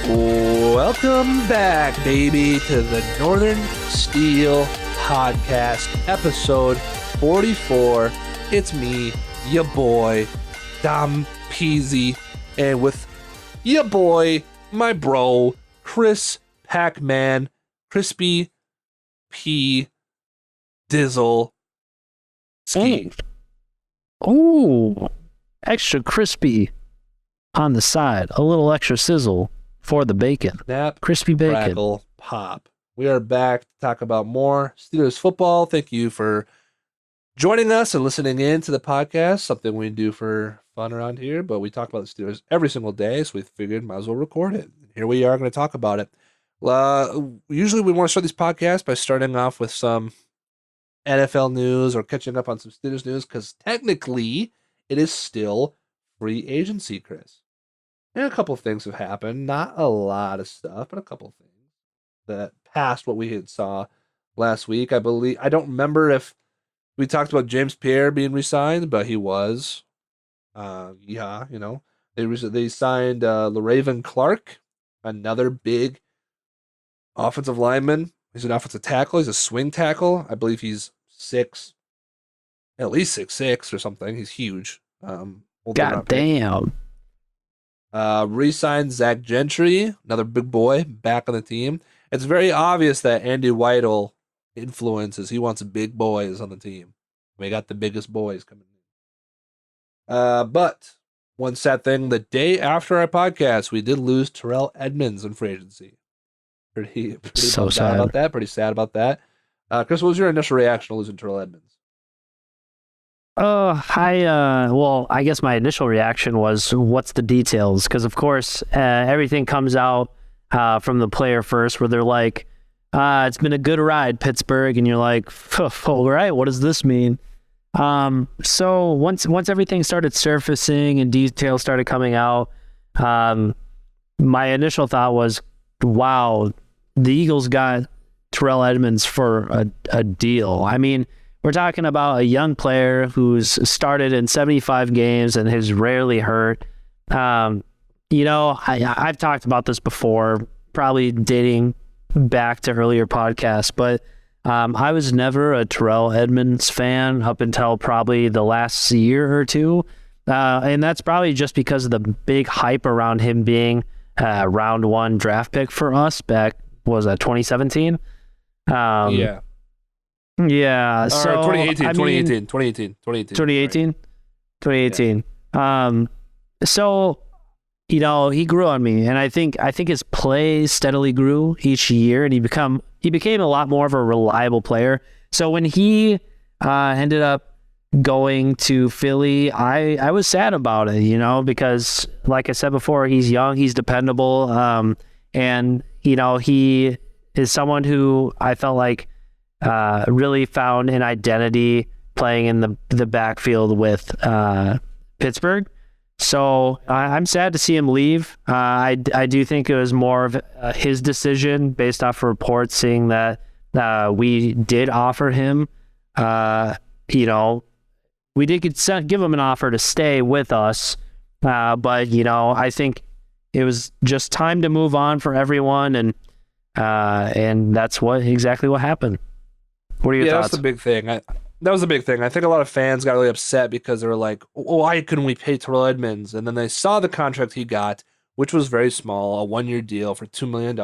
Welcome back, baby, to the Northern Steel Podcast, episode 44. It's me, ya boy, Dom Peasy, and with ya boy, my bro, Chris Pac-Man, Crispy P. Dizzle Ski. Ooh, extra crispy on the side, a little extra sizzle for the bacon. Snap, crispy bacon. crackle, pop. We are back to talk about more Steelers football. Thank you for joining us and listening in to the podcast, something we do for fun around here, but we talk about the Steelers every single day, so we figured might as well record it. Here we are going to talk about it. Usually we want to start these podcasts by starting off with some NFL news or catching up on some Steelers news, because technically it is still free agency, Chris. And a couple of things have happened. Not a lot of stuff, but a couple of things that passed what we had saw last week. I believe, I don't remember if we talked about James Pierre being re-signed, but he was. They signed LaRaven Clark, another big offensive lineman. He's an offensive tackle. He's a swing tackle. I believe he's at least 6'6" or something. He's huge. God damn. Re-signed Zach Gentry, another big boy, back on the team. It's very obvious that Andy Weidel influences. He wants big boys on the team. We got the biggest boys coming in. But one sad thing, the day after our podcast, we did lose Terrell Edmunds in free agency. Pretty so sad about that. Pretty sad about that. Chris, what was your initial reaction to losing Terrell Edmunds? I guess my initial reaction was, what's the details? Because, of course, everything comes out from the player first, where they're like, it's been a good ride, Pittsburgh. And you're like, all right, what does this mean? So once everything started surfacing and details started coming out, my initial thought was, wow, the Eagles got Terrell Edmunds for a deal. I mean, we're talking about a young player who's started in 75 games and has rarely hurt. I've talked about this before, probably dating back to earlier podcasts, but I was never a Terrell Edmunds fan up until probably the last year or two. And that's probably just because of the big hype around him being a round one draft pick for us back, was that 2017? Yeah. Yeah, so 2018. So, he grew on me, and I think his play steadily grew each year, and he became a lot more of a reliable player. So when he ended up going to Philly, I was sad about it, because like I said before, he's young, he's dependable, and he is someone who I felt like really found an identity playing in the backfield with Pittsburgh. So I'm sad to see him leave. I do think it was more of his decision based off of reports saying that we did offer him, we did give him an offer to stay with us. But, I think it was just time to move on for everyone. And that's exactly what happened. What are your thoughts? That's the big thing. That was the big thing. I think a lot of fans got really upset because they were like, why couldn't we pay Terrell Edmunds? And then they saw the contract he got, which was very small, a one-year deal for $2 million.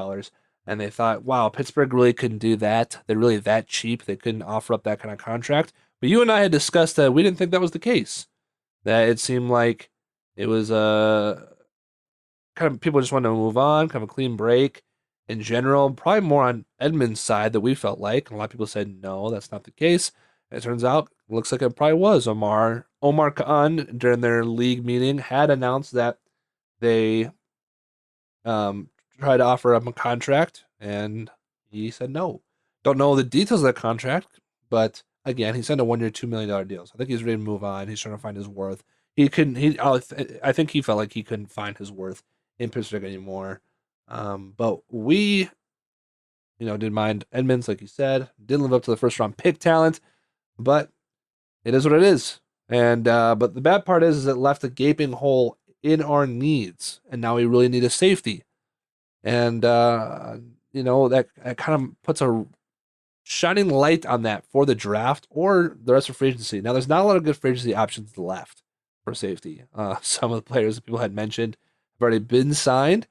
And they thought, wow, Pittsburgh really couldn't do that. They're really that cheap. They couldn't offer up that kind of contract. But you and I had discussed that we didn't think that was the case. That it seemed like it was kind of people just wanted to move on, kind of a clean break. In general, probably more on Edmunds' side that we felt like. A lot of people said, no, that's not the case. It turns out, it looks like it probably was. Omar Khan, during their league meeting, had announced that they tried to offer him a contract, and he said no. Don't know the details of that contract, but again, he signed a one-year, $2 million deal. So I think he's ready to move on. He's trying to find his worth. I think he felt like he couldn't find his worth in Pittsburgh anymore. But we, didn't mind Edmunds, like you said. Didn't live up to the first-round pick talent, but it is what it is. And but the bad part is it left a gaping hole in our needs, and now we really need a safety. And that kind of puts a shining light on that for the draft or the rest of free agency. Now, there's not a lot of good free agency options left for safety. Some of the players that people had mentioned have already been signed.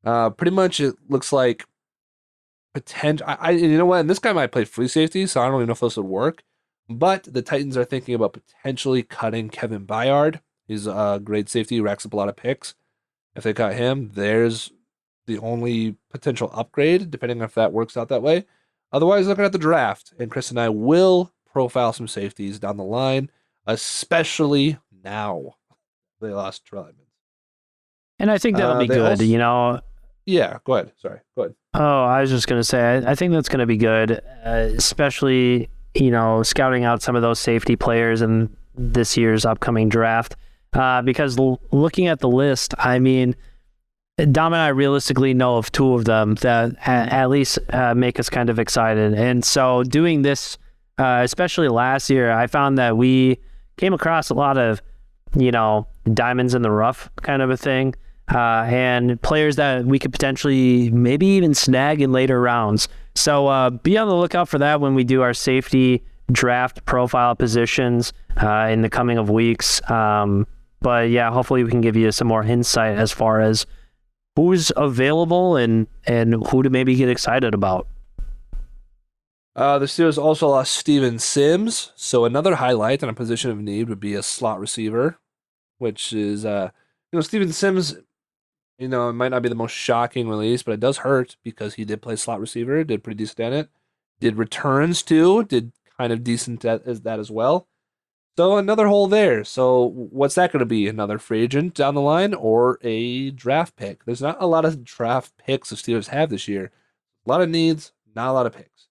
Pretty much, it looks like potential. You know what? And this guy might play free safety, so I don't even know if this would work. But the Titans are thinking about potentially cutting Kevin Byard. He's a great safety, racks up a lot of picks. If they cut him, there's the only potential upgrade, depending on if that works out that way. Otherwise, looking at the draft, and Chris and I will profile some safeties down the line, especially now they lost Terrell Edmonds. And I think that'll be They good. also, yeah, go ahead. Sorry, go ahead. Oh, I was just going to say, I think that's going to be good, especially, scouting out some of those safety players in this year's upcoming draft. Because looking at the list, I mean, Dom and I realistically know of two of them that at least make us kind of excited. And so doing this, especially last year, I found that we came across a lot of, diamonds in the rough kind of a thing. And players that we could potentially maybe even snag in later rounds. So be on the lookout for that when we do our safety draft profile positions in the coming of weeks. But yeah, hopefully we can give you some more insight as far as who's available and who to maybe get excited about. The Steelers also lost Steven Sims, so another highlight on a position of need would be a slot receiver, which is, Steven Sims. It might not be the most shocking release, but it does hurt because he did play slot receiver, did pretty decent at it. Did returns too, did kind of decent as that as well. So another hole there. So what's that going to be? Another free agent down the line or a draft pick? There's not a lot of draft picks the Steelers have this year. A lot of needs, not a lot of picks.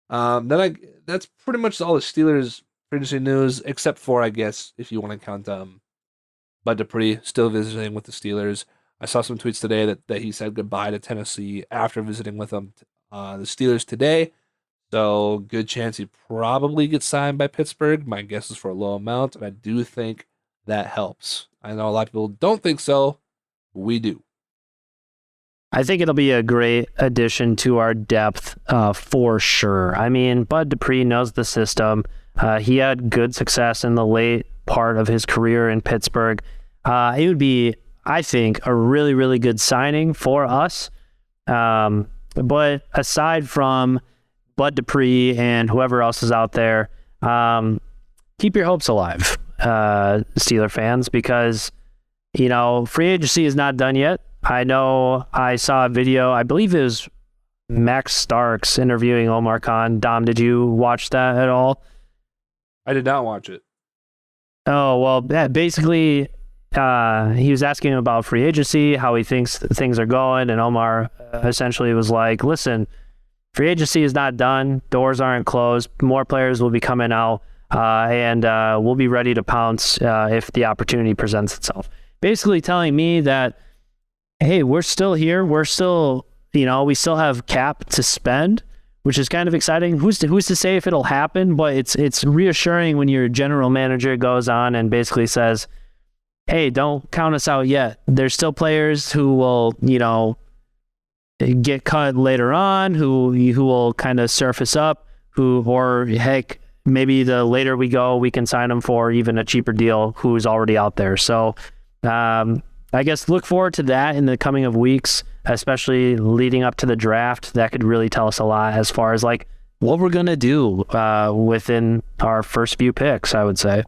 That's pretty much all the Steelers free agency news, except for, I guess, if you want to count Bud Dupree still visiting with the Steelers. I saw some tweets today that he said goodbye to Tennessee after visiting with them, the Steelers today. So good chance he probably gets signed by Pittsburgh. My guess is for a low amount, and I do think that helps. I know a lot of people don't think so. We do. I think it'll be a great addition to our depth for sure. I mean, Bud Dupree knows the system. He had good success in the late part of his career in Pittsburgh. It would be, I think, a really, really good signing for us. But aside from Bud Dupree and whoever else is out there, keep your hopes alive, Steeler fans, because, free agency is not done yet. I know I saw a video, I believe it was Max Starks interviewing Omar Khan. Dom, did you watch that at all? I did not watch it. Oh, well, yeah, basically, he was asking him about free agency, how he thinks things are going, and Omar essentially was like, listen, free agency is not done. Doors aren't closed. More players will be coming out, and we'll be ready to pounce if the opportunity presents itself. Basically telling me that, hey, we're still here. We're still, we still have cap to spend, which is kind of exciting. Who's to say if it'll happen? But it's reassuring when your general manager goes on and basically says, hey, don't count us out yet. There's still players who will, get cut later on, who will kind of surface up, or heck, maybe the later we go, we can sign them for even a cheaper deal who's already out there. So I guess look forward to that in the coming of weeks, especially leading up to the draft. That could really tell us a lot as far as like what we're going to do within our first few picks, I would say.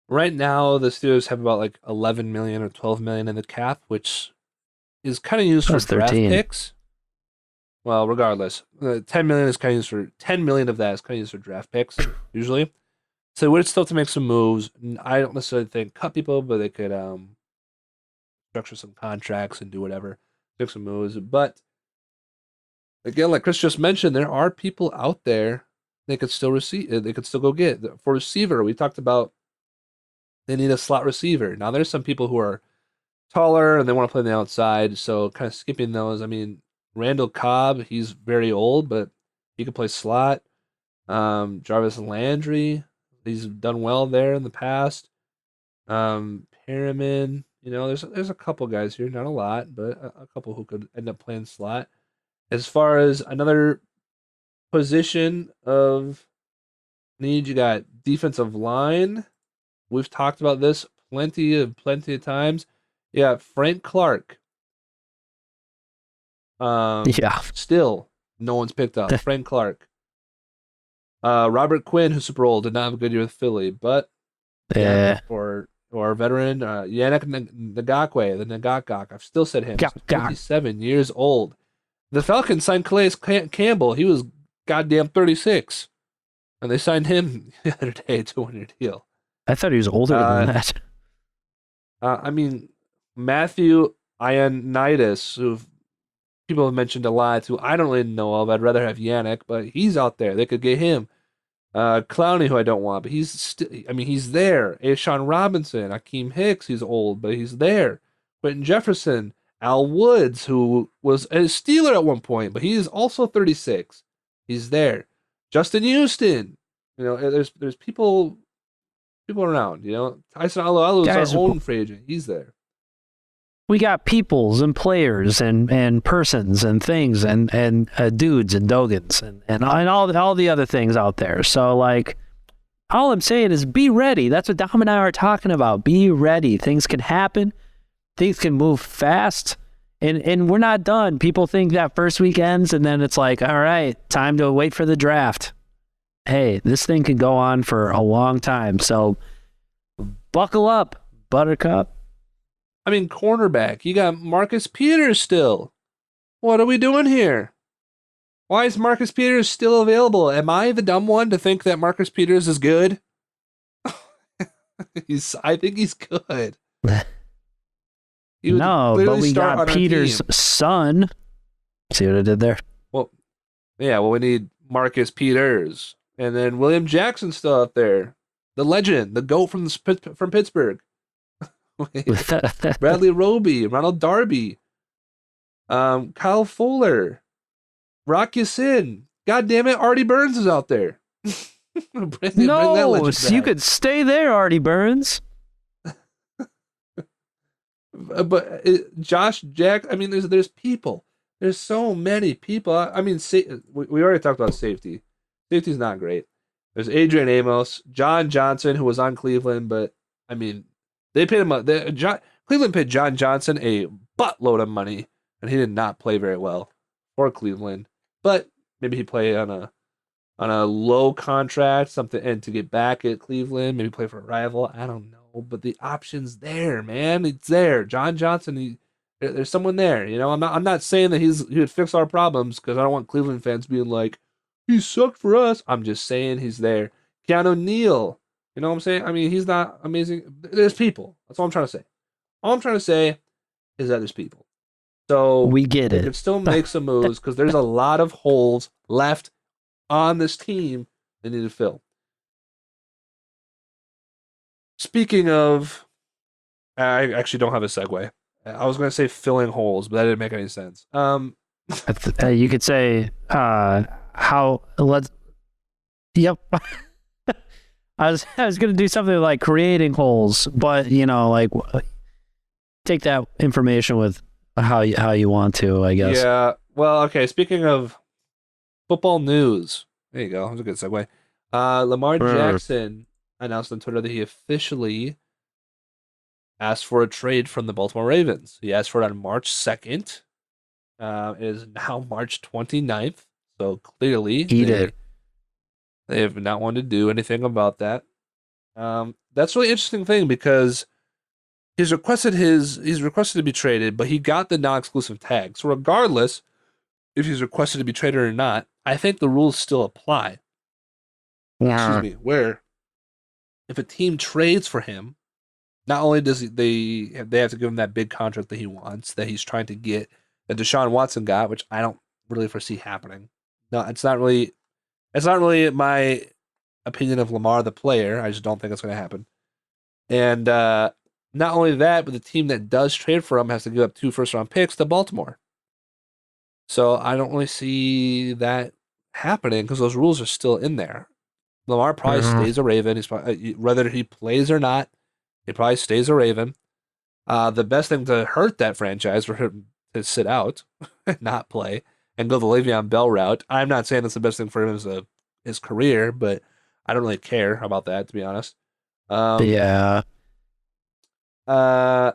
Right now, the Steelers have about like 11 million or 12 million in the cap, which is kind of used for draft 13. picks. Well, regardless, 10 million is kind of used for 10 million of that is kind of used for draft picks usually. So we'd still have to make some moves. I don't necessarily think cut people, but they could structure some contracts and do whatever, make some moves. But again, like Chris just mentioned, there are people out there they could still receive. They could still go get for receiver. We talked about they need a slot receiver. Now there's some people who are taller and they want to play on the outside, so kind of skipping those. I mean, Randall Cobb, he's very old, but he could play slot. Jarvis Landry, he's done well there in the past. Perriman, There's a couple guys here, not a lot, but a couple who could end up playing slot. As far as another position of need, you got defensive line. We've talked about this plenty of times. Yeah, Frank Clark. Yeah. Still no one's picked up Frank Clark. Robert Quinn, who's super old, did not have a good year with Philly, but again, Yeah. for our veteran, Yannick Ngakwe, the Ngakak, I've still said him. He's Gok, gok. 27 years old. The Falcons signed Calais Campbell. He was goddamn 36, and they signed him the other day to a 1-year deal. I thought he was older than Uh, that. I mean, Matthew Ioannidis, who people have mentioned a lot, who I don't really know of. I'd rather have Yannick, but he's out there. They could get him. Clowney, who I don't want, but he's still. I mean, he's there. Ashawn Robinson, Akeem Hicks, he's old, but he's there. Quentin Jefferson, Al Woods, who was a Steeler at one point, but he is also 36. He's there. Justin Houston, there's people around. Tyson Alualu is Guys, our own free agent. He's there. we got peoples and players and persons and things and dudes and dogans and all the other things out there. So like, all I'm saying is be ready. That's what Dom and I are talking about. Be ready. Things can happen. Things can move fast. And we're not done. People think that first week ends and then it's like, all right, time to wait for the draft. Hey, this thing could go on for a long time. So buckle up, Buttercup. I mean, cornerback. You got Marcus Peters still. What are we doing here? Why is Marcus Peters still available? Am I the dumb one to think that Marcus Peters is good? I think he's good. He would No, but clearly we start got on our Peter's team. son. See what I did there? Well, yeah, well, we need Marcus Peters. And then William Jackson's still out there. The legend, the GOAT from Pittsburgh. Bradley Roby, Ronald Darby, Kyle Fuller, Rock Ya-Sin. God damn it, Artie Burns is out there. bring that No, legend so you back. could stay there, Artie Burns. But Josh Jack, I mean, there's people. There's so many people. I mean, we already talked about safety. Safety's not great. There's Adrian Amos, John Johnson, who was on Cleveland, but I mean, they paid him. Cleveland paid John Johnson a buttload of money, and he did not play very well for Cleveland. But maybe he played on a low contract, something, and to get back at Cleveland, maybe play for a rival. I don't know, but the option's there, man. It's there. John Johnson. There's someone there. I'm not saying that he would fix our problems because I don't want Cleveland fans being like, he sucked for us. I'm just saying he's there. Keanu Neal. You know what I'm saying? I mean, he's not amazing. There's people. That's all I'm trying to say. All I'm trying to say is that there's people. So We get they it. could still make some moves because there's a lot of holes left on this team they need to fill. Speaking of, I actually don't have a segue. I was going to say filling holes, but that didn't make any sense. You could say, how, let's, yep. I was going to do something like creating holes, but, like, take that information with how you want to, I guess. Yeah. Well, okay. Speaking of football news, there you go. That was a good segue. Lamar Jackson announced on Twitter that he officially asked for a trade from the Baltimore Ravens. He asked for it on March 2nd. It is now March 29th. So clearly they have not wanted to do anything about that. That's a really interesting thing because he's requested to be traded, but he got the non-exclusive tag. So regardless if he's requested to be traded or not, I think the rules still apply. Yeah. Excuse me. Where if a team trades for him, not only does they have to give him that big contract that he wants, that he's trying to get, that Deshaun Watson got, which I don't really foresee happening. No, it's not really my opinion of Lamar the player. I just don't think it's going to happen. And not only that, but the team that does trade for him has to give up 2 first-round picks to Baltimore. So I don't really see that happening because those rules are still in there. Lamar probably stays a Raven. He's probably, whether he plays or not, he probably stays a Raven. The best thing to hurt that franchise for him to sit out and not play and go the Le'Veon Bell route. I'm not saying that's the best thing for him as his career, but I don't really care about that, to be honest. Um, Yeah. uh,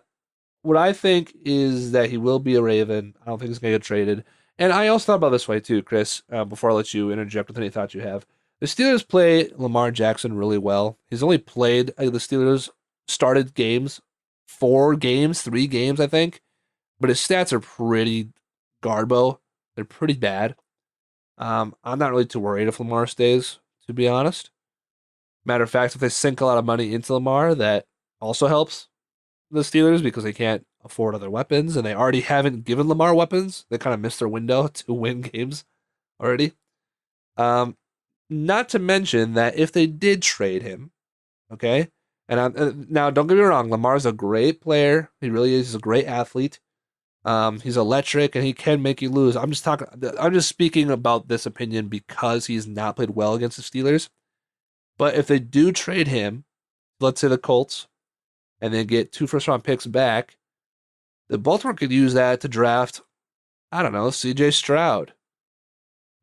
what I think is that he will be a Raven. I don't think he's going to get traded. And I also thought about this way too, Chris, before I let you interject with any thoughts you have. The Steelers play Lamar Jackson really well. He's only played, the Steelers started games, 4 games, 3 games, I think. But his stats are pretty garbo. They're pretty bad. I'm not really too worried if Lamar stays, to be honest. Matter of fact, if they sink a lot of money into Lamar, that also helps the Steelers because they can't afford other weapons, and they already haven't given Lamar weapons. They kind of missed their window to win games already. Um, Not to mention that if they did trade him, okay, now don't get me wrong, Lamar's a great player. He really is. He's a great athlete. He's electric and he can make you lose. I'm just speaking about this opinion because he's not played well against the Steelers. But if they do trade him, let's say the Colts, and they get 2 first-round picks back, the Baltimore could use that to draft, I don't know, CJ Stroud.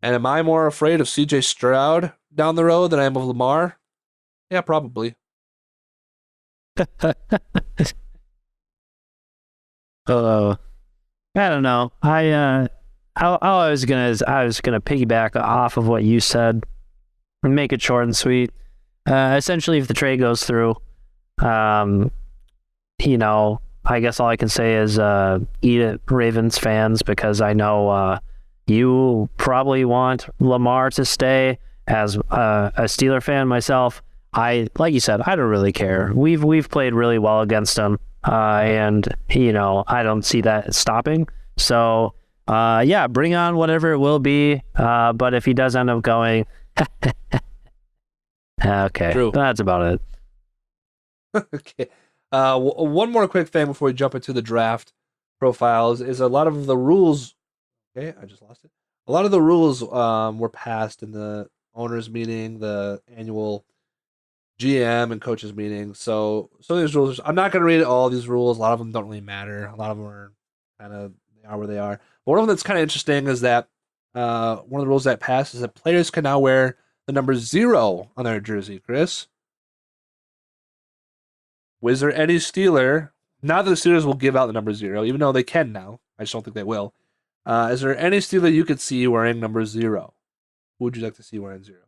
And am I more afraid of CJ Stroud down the road than I am of Lamar? Yeah, probably. Uh, I don't know. I was gonna piggyback off of what you said and make it short and sweet. Essentially, if the trade goes through, um, I guess all I can say is eat it, Ravens fans, because I know you probably want Lamar to stay. As a Steeler fan myself, like you said, I don't really care. We've played really well against him, and I don't see that stopping. So, yeah, bring on whatever it will be. But if he does end up going, okay, True. that's about it. Okay. One more quick thing before we jump into the draft profiles is a lot of the rules. Okay, I just lost it. A lot of the rules were passed in the owners' meeting, the annual GM and coaches meeting. So some of these rules, I'm not going to read all these rules. A lot of them don't really matter. A lot of them are kind of they are where they are. But one of them that's kind of interesting is that one of the rules that passed is that players can now wear the number 0 on their jersey. Chris, was there any Steeler? Not that the Steelers will give out the number 0, even though they can now. I just don't think they will. Is there any Steeler you could see wearing number 0? Who would you like to see wearing 0?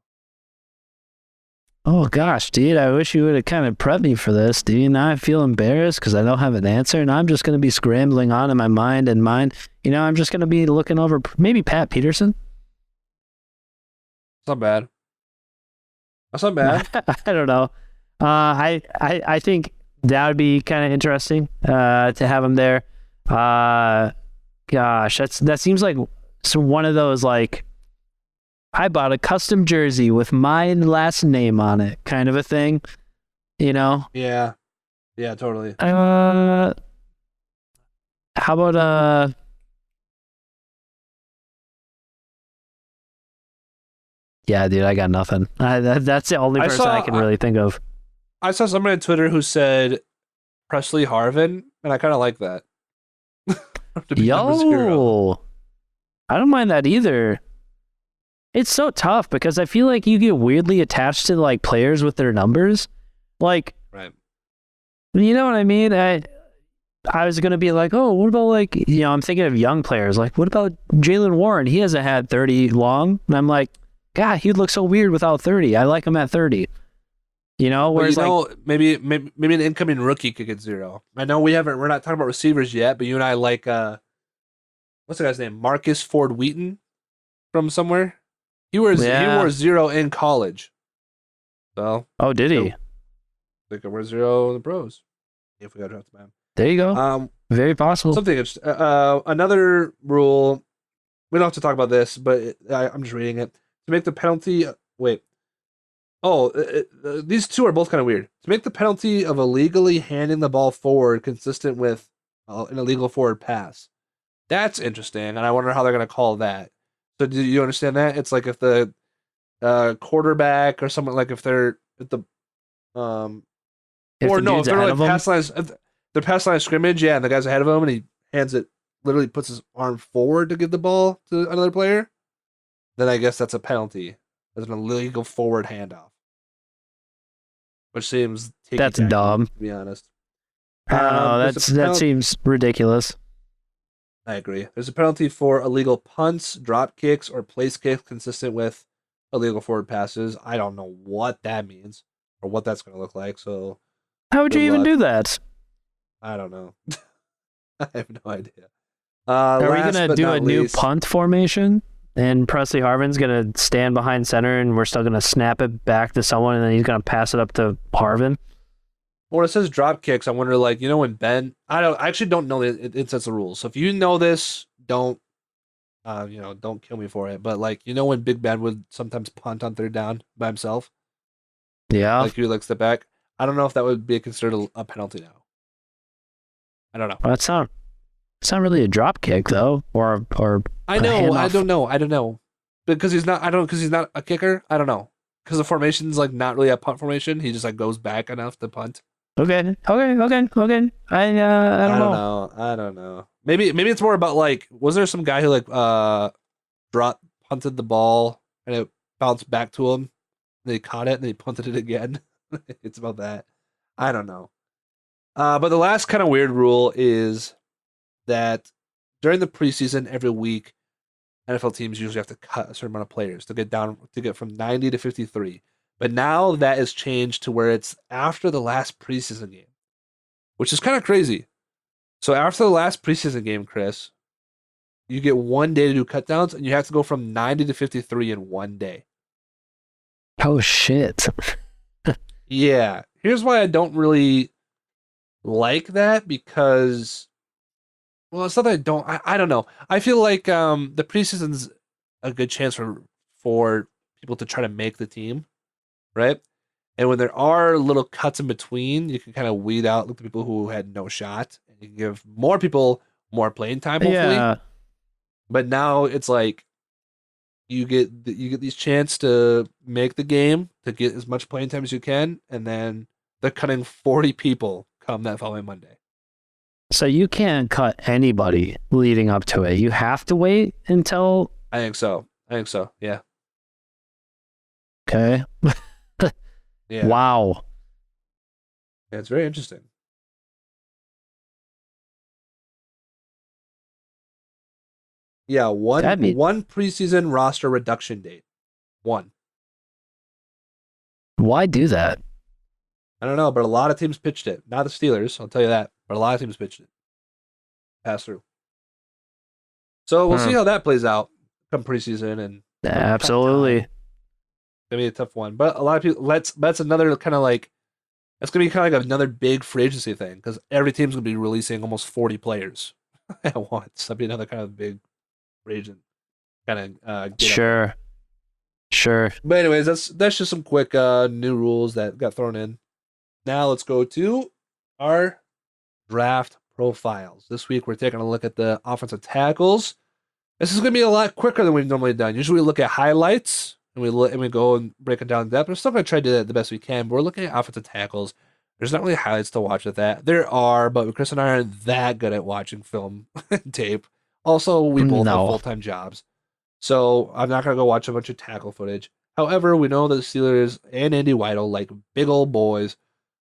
Oh gosh, dude, I wish you would have kind of prepped me for this, dude. Now I feel embarrassed because I don't have an answer, and I'm just going to be scrambling on in my mind. I'm just going to be looking over maybe Pat Peterson. It's not bad. That's not bad. I don't know. I think that would be kind of interesting to have him there. Gosh, that seems like one of those like I bought a custom jersey with my last name on it kind of a thing, Yeah, totally. How about yeah, dude, I got nothing. That's the only person I can really think of. I saw somebody on Twitter who said Presley Harvin, and I kind of like that. To be number 0. Yo, I don't mind that either. It's so tough because I feel like you get weirdly attached to like players with their numbers. Like, Right. You know what I mean? I was going to be like, oh, what about like, I'm thinking of young players. Like, what about Jalen Warren? He hasn't had 30 long. And I'm like, God, he'd look so weird without 30. I like him at 30. Whereas maybe an incoming rookie could get 0. I know we're not talking about receivers yet, but you and I like what's the guy's name? Marcus Ford Wheaton from somewhere. He wore 0 in college. So oh, did he? They could wear 0 in the pros if we got draft man. There you go. Very possible. Something another rule. We don't have to talk about this, but I'm just reading it to make the penalty. Wait. Oh, these two are both kind of weird. To make the penalty of illegally handing the ball forward consistent with an illegal forward pass. That's interesting, and I wonder how they're going to call that. So do you understand that? It's like if the quarterback or someone like if they're at the if or the no, if dude's they're ahead like of him? pass lines, if the pass line of scrimmage, yeah, and the guy's ahead of him, and he hands it, literally puts his arm forward to give the ball to another player, then I guess that's a penalty. That's an illegal forward handoff, which seems ticky That's tacky, dumb. to be honest. I don't know. There's a That seems ridiculous. I agree. There's a penalty for illegal punts, drop kicks, or place kicks consistent with illegal forward passes. I don't know what that means or what that's going to look like. So How would good you even luck. do that? I don't know. I have no idea. Are we Last gonna but do a not new least, punt formation? And Presley Harvin's gonna stand behind center, and we're still gonna snap it back to someone, and then he's gonna pass it up to Harvin. when it says drop kicks, I wonder, like, when Ben, I actually don't know it sets the rules. So if you know this, don't kill me for it. But like, when Big Ben would sometimes punt on third down by himself, Yeah, like he would like step back. I don't know if that would be considered a penalty now. I don't know. well, it's not really a drop kick though, or I a know. I handoff. don't know. I don't know. Because he's not. I don't. Because he's not a kicker. I don't know. Because the formation's like not really a punt formation. He just like goes back enough to punt. Okay. I don't know. I don't know. Maybe it's more about like, was there some guy who like punted the ball and it bounced back to him, and they caught it and they punted it again. It's about that. I don't know. But the last kind of weird rule is that during the preseason, every week, NFL teams usually have to cut a certain amount of players to get from 90 to 53. But now that is changed to where it's after the last preseason game, which is kind of crazy. So after the last preseason game, Chris, you get 1 day to do cutdowns, and you have to go from 90 to 53 in 1 day. Oh shit. Yeah. Here's why I don't really like that, because, well, it's not that I don't. I don't know. I feel like the preseason's a good chance for people to try to make the team, right? And when there are little cuts in between, you can kind of weed out the people who had no shot, and you can give more people more playing time, hopefully. Yeah. But now it's like you get these chance to make the game, to get as much playing time as you can, and then they're cutting 40 people come that following Monday. So you can't cut anybody leading up to it. You have to wait until. I think so. Yeah. Okay. Yeah. Wow. Yeah, it's very interesting. Yeah, That'd be one preseason roster reduction date. One. Why do that? I don't know, but a lot of teams pitched it. Not the Steelers, I'll tell you that. But a lot of teams pitched it. Pass through. So we'll see how that plays out come preseason and Absolutely. It's gonna be a tough one. But a lot of people that's another kind of like, that's gonna be kind of like another big free agency thing, because every team's gonna be releasing almost 40 players at once. That'd be another kind of big free agent kind of Sure. But anyways, that's just some quick new rules that got thrown in. Now let's go to our draft profiles. This week we're taking a look at the offensive tackles. This is going to be a lot quicker than we've normally done. Usually we look at highlights and we go and break it down in depth. We're still going to try to do that the best we can, but we're looking at offensive tackles. There's not really highlights to watch with that. There are, but Chris and I aren't that good at watching film and tape. Also, we both have full-time jobs, so I'm not going to go watch a bunch of tackle footage. However, we know that the Steelers and Andy Weidel like big old boys,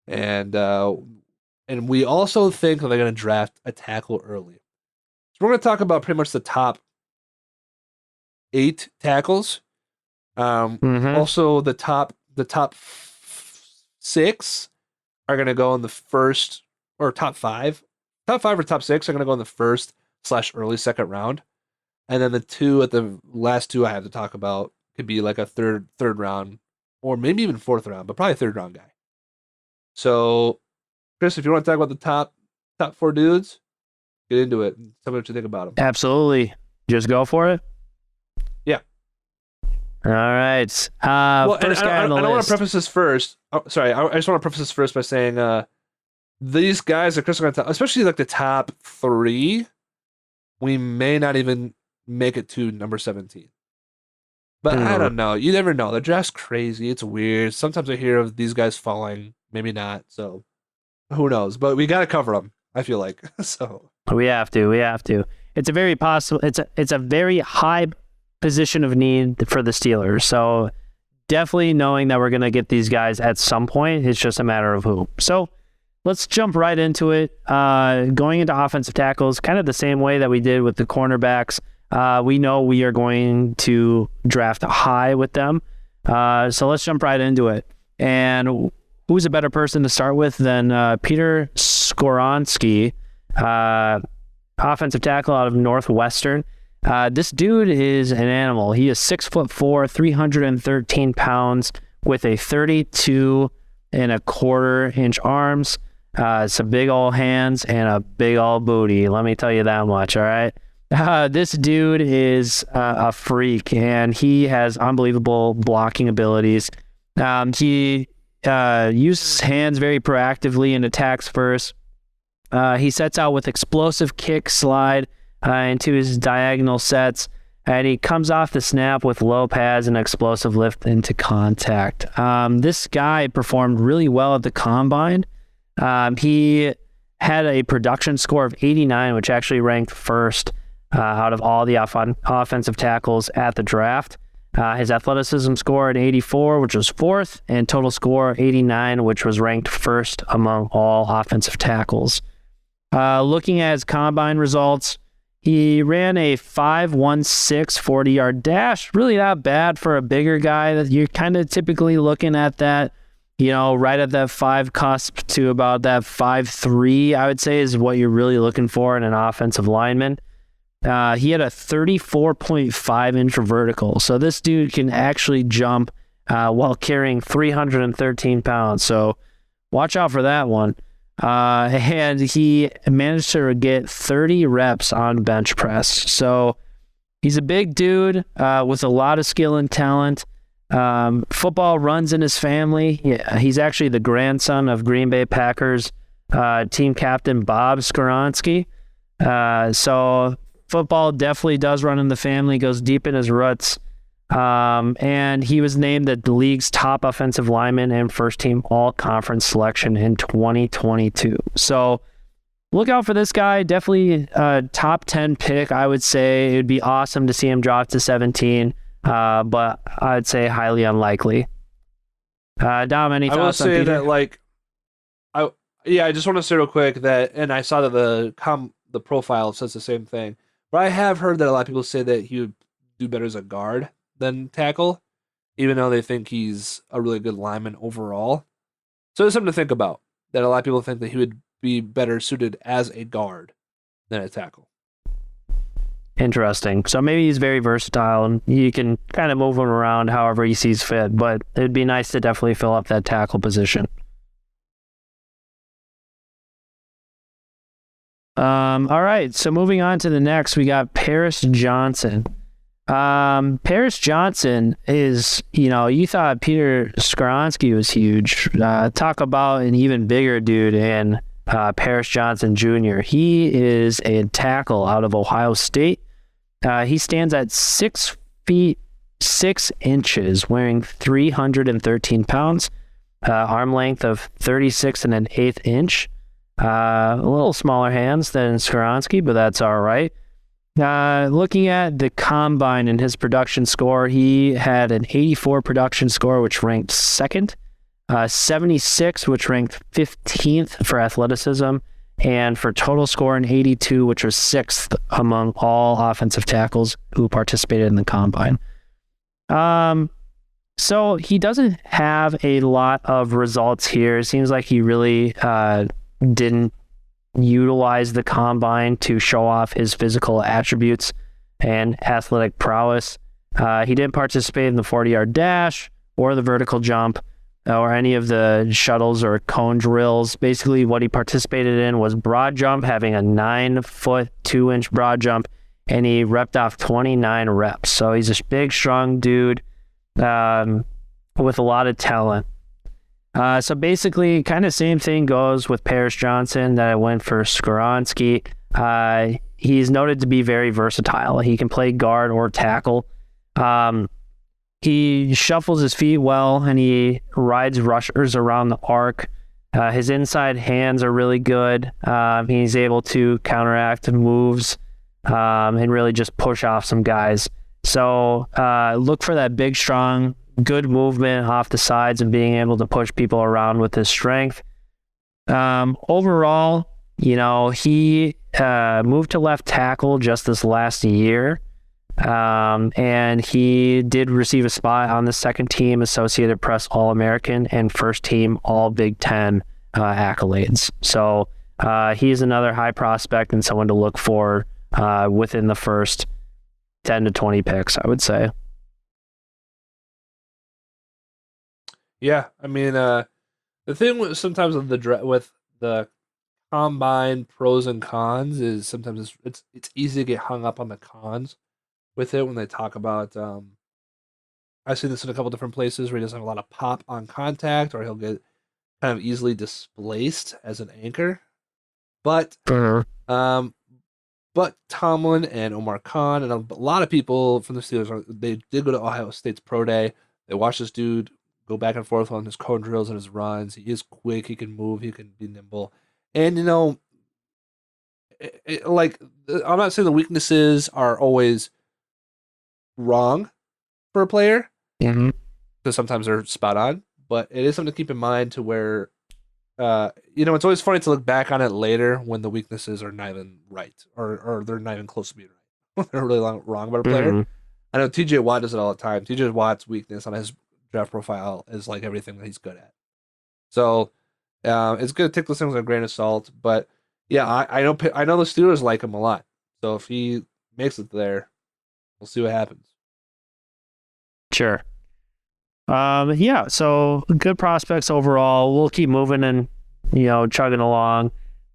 and we also think that they're going to draft a tackle early. So we're going to talk about pretty much the top 8 tackles. Also, the top 6 are going to go in the first, or top 5. Top 5 or top 6 are going to go in the first/early second round, and then the last two I have to talk about could be like a third round, or maybe even fourth round, but probably a third round guy. So, Chris, if you want to talk about the top 4 dudes, get into it and tell me what you think about them. Absolutely. Just go for it. Yeah. All right. First guy on the list. I want to preface this first. Oh, sorry, I just want to preface this first by saying these guys that Chris are going to talk, especially like the top 3, we may not even make it to number 17. But I don't know. You never know. The draft's crazy. It's weird. Sometimes I hear of these guys falling. Maybe not. So who knows? But we got to cover them. I feel like so. We have to. It's a very possible. It's a very high position of need for the Steelers. So definitely knowing that we're going to get these guys at some point. It's just a matter of who. So let's jump right into it. Going into offensive tackles, kind of the same way that we did with the cornerbacks. We know we are going to draft high with them. So let's jump right into it. And who's a better person to start with than Peter Skoronski, offensive tackle out of Northwestern. This dude is an animal. He is 6'4", 313 pounds with a 32.25-inch arms, some big old hands, and a big old booty. Let me tell you that much, all right? This dude is a freak, and he has unbelievable blocking abilities. He uses his hands very proactively and attacks first. He sets out with explosive kick slide into his diagonal sets, and he comes off the snap with low pads and explosive lift into contact. This guy performed really well at the combine. He had a production score of 89, which actually ranked first out of all the offensive tackles at the draft. His athleticism score at 84, which was fourth, and total score 89, which was ranked first among all offensive tackles. Looking at his combine results, he ran a 5.16 40-yard dash. Really not bad for a bigger guy. That you're kind of typically looking at that, right at that 5 cusp to about that 5.3, I would say, is what you're really looking for in an offensive lineman. He had a 34.5-inch vertical. So this dude can actually jump while carrying 313 pounds. So watch out for that one. And he managed to get 30 reps on bench press. So he's a big dude with a lot of skill and talent. Football runs in his family. Yeah, he's actually the grandson of Green Bay Packers team captain Bob Skoronski. So football definitely does run in the family, goes deep in his roots. And he was named the league's top offensive lineman and first team all-conference selection in 2022. So look out for this guy. Definitely a top 10 pick, I would say. It would be awesome to see him drop to 17, but I'd say highly unlikely. Dom, any thoughts on Peter? I will say that, I just want to say real quick that, and I saw that the profile says the same thing, but I have heard that a lot of people say that he would do better as a guard than tackle, even though they think he's a really good lineman overall. So it's something to think about, that a lot of people think that he would be better suited as a guard than a tackle. Interesting. So maybe he's very versatile and you can kind of move him around however he sees fit, but it'd be nice to definitely fill up that tackle position. All right, so moving on to the next, we got Paris Johnson. Paris Johnson is, you thought Peter Skoronski was huge. Talk about an even bigger dude in Paris Johnson Jr. He is a tackle out of Ohio State. He stands at 6 feet 6 inches, weighing 313 pounds, arm length of 36 and an eighth inch. A little smaller hands than Skoronski, but that's all right. Looking at the combine and his production score, he had an 84 production score, which ranked second, 76, which ranked 15th for athleticism, and for total score, an 82, which was sixth among all offensive tackles who participated in the combine. So he doesn't have a lot of results here. It seems like he really didn't utilize the combine to show off his physical attributes and athletic prowess. He didn't participate in the 40-yard dash or the vertical jump or any of the shuttles or cone drills. Basically, what he participated in was broad jump, having a 9-foot, 2-inch broad jump, and he repped off 29 reps. So he's a big, strong dude with a lot of talent. So basically, kind of same thing goes with Paris Johnson that I went for Skoronski. He's noted to be very versatile. He can play guard or tackle. He shuffles his feet well, and he rides rushers around the arc. His inside hands are really good. He's able to counteract moves and really just push off some guys. So look for that big, strong, good movement off the sides and being able to push people around with his strength. Overall, he moved to left tackle just this last year. And he did receive a spot on the second team Associated Press All-American and first team All Big Ten accolades. So he's another high prospect and someone to look for within the first 10 to 20 picks, I would say. Yeah, I mean, the thing with sometimes with the combine pros and cons is sometimes it's easy to get hung up on the cons with it when they talk about. I've seen this in a couple different places where he doesn't have a lot of pop on contact, or he'll get kind of easily displaced as an anchor. But um, but Tomlin and Omar Khan and a lot of people from the Steelers, they did go to Ohio State's pro day. They watched this dude go back and forth on his cone drills and his runs. He is quick. He can move. He can be nimble. And like I'm not saying the weaknesses are always wrong for a player, Mm-hmm. because sometimes they're spot on. But it is something to keep in mind to where, it's always funny to look back on it later when the weaknesses are not even right, or they're not even close to being right. They're really wrong about a player. Mm-hmm. I know TJ Watt does it all the time. TJ Watt's weakness on his draft profile is like everything that he's good at. So it's good to take those things with a grain of salt. But yeah, I know the Steelers like him a lot. So if he makes it there, we'll see what happens. Sure. Yeah, so good prospects overall. We'll keep moving and, chugging along.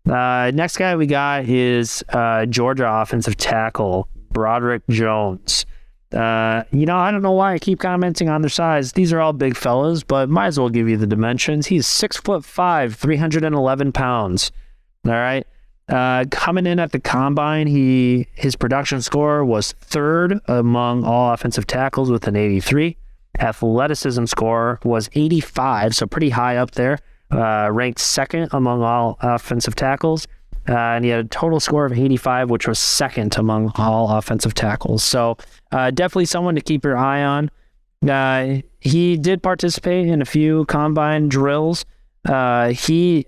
Next guy we got is Georgia offensive tackle, Broderick Jones. I don't know why I keep commenting on their size. These are all big fellas, but might as well give you the dimensions. He's 6'5", 311 pounds. All right. Coming in at the combine, his production score was third among all offensive tackles with an 83. Athleticism score was 85, so pretty high up there. Ranked second among all offensive tackles. And he had a total score of 85, which was second among all offensive tackles. So definitely someone to keep your eye on. He did participate in a few combine drills. He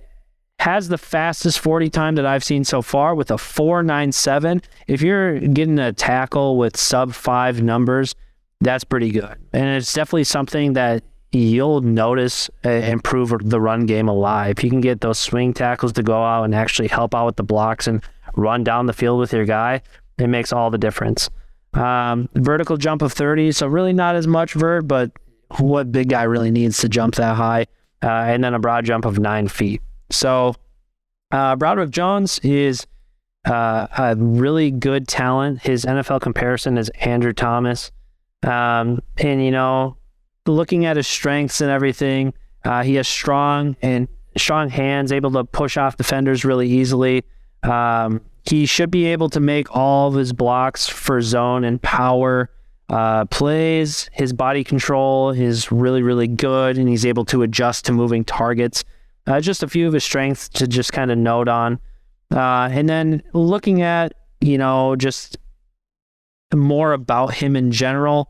has the fastest 40 time that I've seen so far with a 4.97. If you're getting a tackle with sub 5 numbers, that's pretty good. And it's definitely something that you'll notice improve the run game a lot. If you can get those swing tackles to go out and actually help out with the blocks and run down the field with your guy, it makes all the difference. Vertical jump of 30, so really not as much vert, but what big guy really needs to jump that high? And then a broad jump of 9 feet. So Broderick Jones is a really good talent. His NFL comparison is Andrew Thomas. And, looking at his strengths and everything, he has strong hands, able to push off defenders really easily. He should be able to make all of his blocks for zone and power plays. His body control is really, really good, and he's able to adjust to moving targets. Just a few of his strengths to just kind of note on. And then looking at, just more about him in general.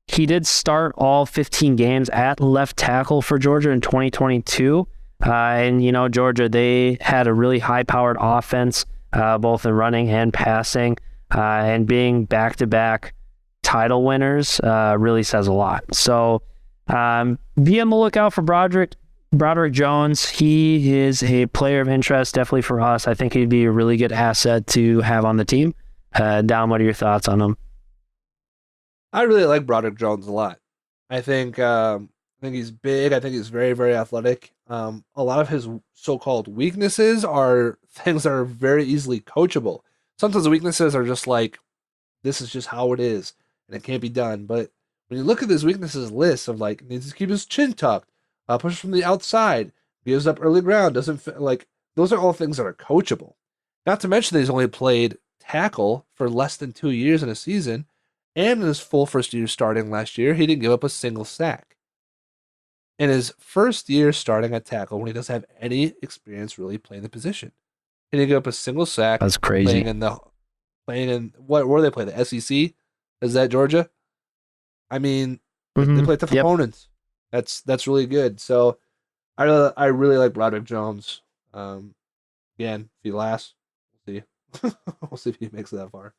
He did start all 15 games at left tackle for Georgia in 2022. And, Georgia, they had a really high-powered offense, both in running and passing. And being back-to-back title winners really says a lot. So be on the lookout for Broderick Jones. He is a player of interest, definitely for us. I think he'd be a really good asset to have on the team. Dom, what are your thoughts on him? I really like Broderick Jones a lot. I think he's big. I think he's very, very athletic. A lot of his so-called weaknesses are things that are very easily coachable. Sometimes the weaknesses are just like, this is just how it is, and it can't be done. But when you look at his weaknesses list of like, needs to keep his chin tucked, pushes from the outside, gives up early ground, those are all things that are coachable. Not to mention that he's only played tackle for less than 2 years in a season. And in his full first year starting last year, he didn't give up a single sack. in his first year starting at tackle when he doesn't have any experience really playing the position. He didn't give up a single sack That's crazy. playing in the playing in what where do they play? The SEC? Is that Georgia? I mean, they play tough Yep. opponents. That's really good. So I really like Broderick Jones. Um, Again, if he lasts, we'll see. We'll see if he makes it that far.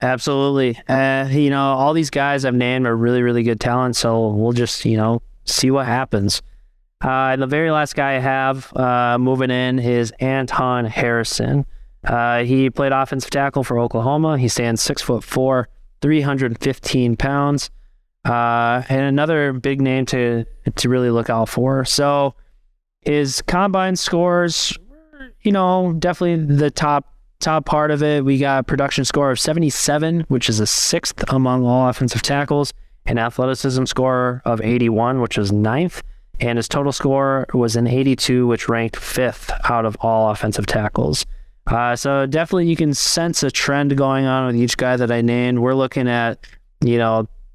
Absolutely. All these guys I've named are really, really good talent. So we'll just, see what happens. And the very last guy I have moving in is Anton Harrison. He played offensive tackle for Oklahoma. He stands 6'4", 315 pounds. And another big name to really look out for. So his combine scores, definitely the top part of it. We got a production score of 77, which is a sixth among all offensive tackles, an athleticism score of 81, which is ninth, and his total score was an 82, which ranked fifth out of all offensive tackles. So definitely you can sense a trend going on with each guy that I named. We're looking at,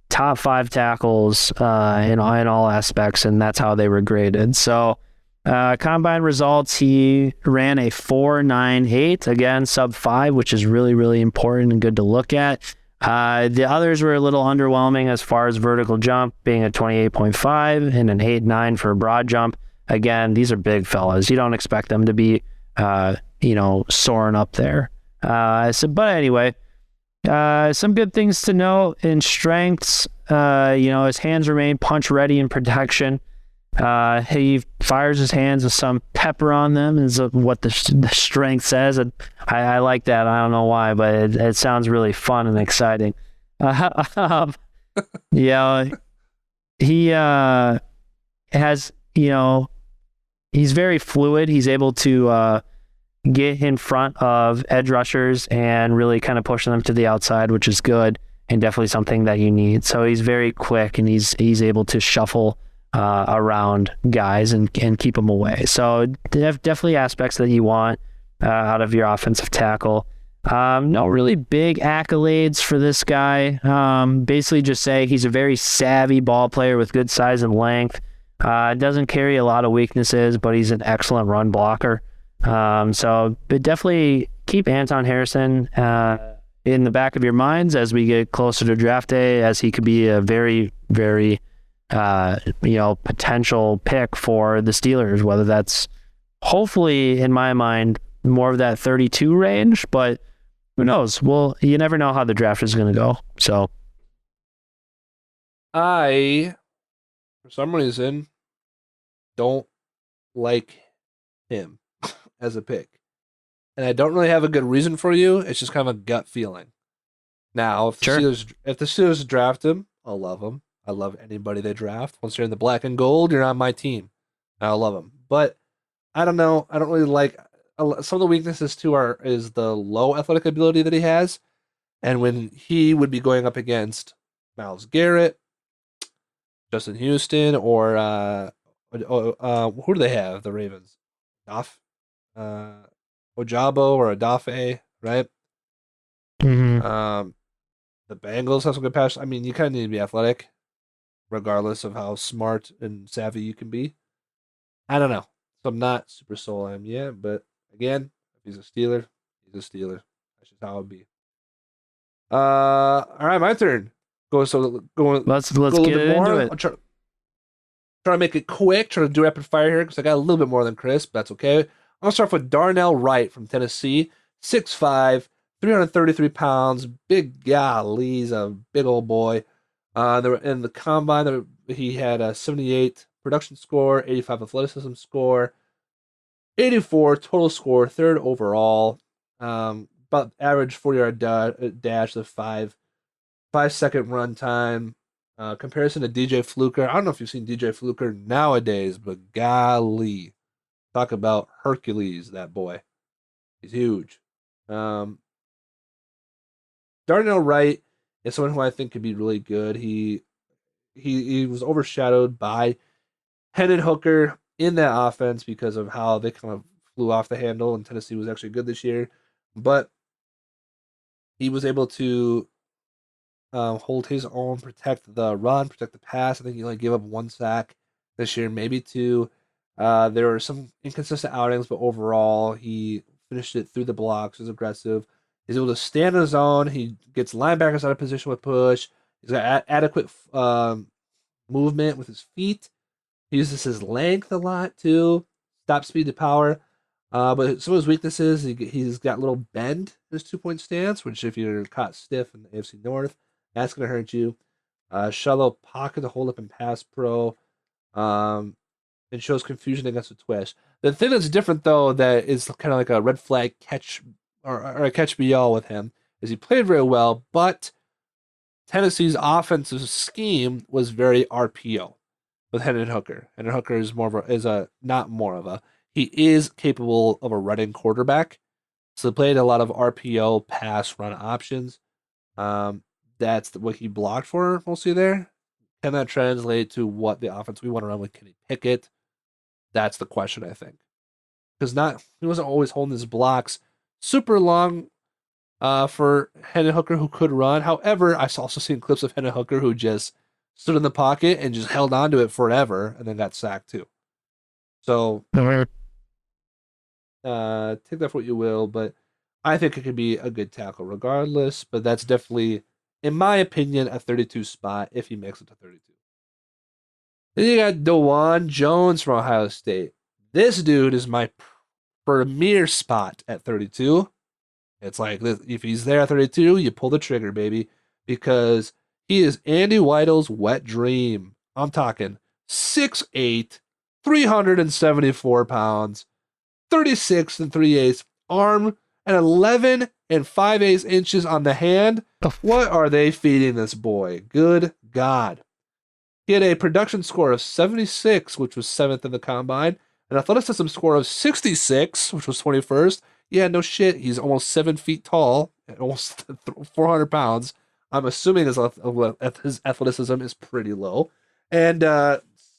top five tackles in all aspects, and that's how they were graded. So combine results, he ran a 4.98, again, sub 5, which is really, really important and good to look at. The others were a little underwhelming as far as vertical jump, being a 28.5 and an 8.9 for a broad jump. Again, these are big fellas. You don't expect them to be, soaring up there. But anyway, some good things to note in strengths. His hands remain punch ready in protection. He fires his hands with some pepper on them, is what the strength says. And I like that. I don't know why, but it sounds really fun and exciting. Yeah, he has, he's very fluid. He's able to get in front of edge rushers and really kind of push them to the outside, which is good and definitely something that you need. So he's very quick and he's able to shuffle around guys and keep them away. So definitely aspects that you want out of your offensive tackle. No really big accolades for this guy. Basically just say he's a very savvy ball player with good size and length. Doesn't carry a lot of weaknesses, but he's an excellent run blocker. But definitely keep Anton Harrison in the back of your minds as we get closer to draft day, as he could be a very, very potential pick for the Steelers, whether that's hopefully, in my mind, more of that 32 range, but who knows? Well, you never know how the draft is going to go. So I, for some reason, don't like him as a pick. And I don't really have a good reason for you. It's just kind of a gut feeling. Now, sure. If the Steelers draft him, I'll love him. I love anybody they draft. Once you're in the black and gold, you're on my team. I love him. But I don't know. I don't really like some of the weaknesses too is the low athletic ability that he has. And when he would be going up against Myles Garrett, Justin Houston, or who do they have? The Ravens, Doff, uh, Ojabo or Adafe, right? Mm-hmm. The Bengals have some good pass. I mean, you kind of need to be athletic, regardless of how smart and savvy you can be. I don't know. So I'm not super sold on him yet, but again, if he's a Steeler, he's a Steeler. That's just how it would be. All right, my turn. Let's Go a little get bit more. into it. Try to make it quick. Try to do rapid fire here because I got a little bit more than Chris, but that's okay. I'll start with Darnell Wright from Tennessee, 6'5", 333 pounds, big golly, he's a big old boy. In the combine, he had a 78 production score, 85 athleticism score, 84 total score, third overall. About average 40-yard dash, the 5 second run time. Comparison to DJ Fluker. I don't know if you've seen DJ Fluker nowadays, but golly, talk about Hercules, that boy. He's huge. Um, Darnell Wright is someone who I think could be really good. He was overshadowed by Hendon Hooker in that offense because of how they kind of flew off the handle, and Tennessee was actually good this year. But he was able to hold his own, protect the run, protect the pass. I think he only gave up one sack this year, maybe two. There were some inconsistent outings, but overall, he finished it through the blocks, was aggressive. He's able to stand on his own. He gets linebackers out of position with push. He's got adequate movement with his feet. He uses his length a lot too. Stop speed to power. But some of his weaknesses, he's got a little bend in his 2 point stance, which if you're caught stiff in the AFC North, that's going to hurt you. Shallow pocket to hold up and pass pro. Um, and shows confusion against a twist. The thing that's different though, that is kind of like a red flag catch or a catch be all with him, is he played very well, but Tennessee's offensive scheme was very RPO with Hendon Hooker. Hendon Hooker is more of a not more of a he is capable of a running quarterback. So they played a lot of RPO pass run options. Um, that's what he blocked for mostly there. Can that translate to what the offense we want to run with Kenny Pickett? That's the question, I think. Because not he wasn't always holding his blocks super long for Hendon Hooker who could run. However, I also seen clips of Hendon Hooker who just stood in the pocket and just held on to it forever and then got sacked too. So take that for what you will, but I think it could be a good tackle regardless. But that's definitely, in my opinion, a 32 spot if he makes it to 32. Then you got Dewan Jones from Ohio State. This dude is my premier spot at 32. It's like if he's there at 32, you pull the trigger, baby, because he is Andy Weidl's wet dream. I'm talking 6'8", 374 pounds, 36 and 3/8 arm, and 11 and 5/8 inches on the hand. What are they feeding this boy? Good God. He had a production score of 76, which was 7th in the combine, an athleticism score of 66, which was 21st. Yeah, no shit. He's almost 7 feet tall, almost 400 pounds. I'm assuming his athleticism is pretty low. And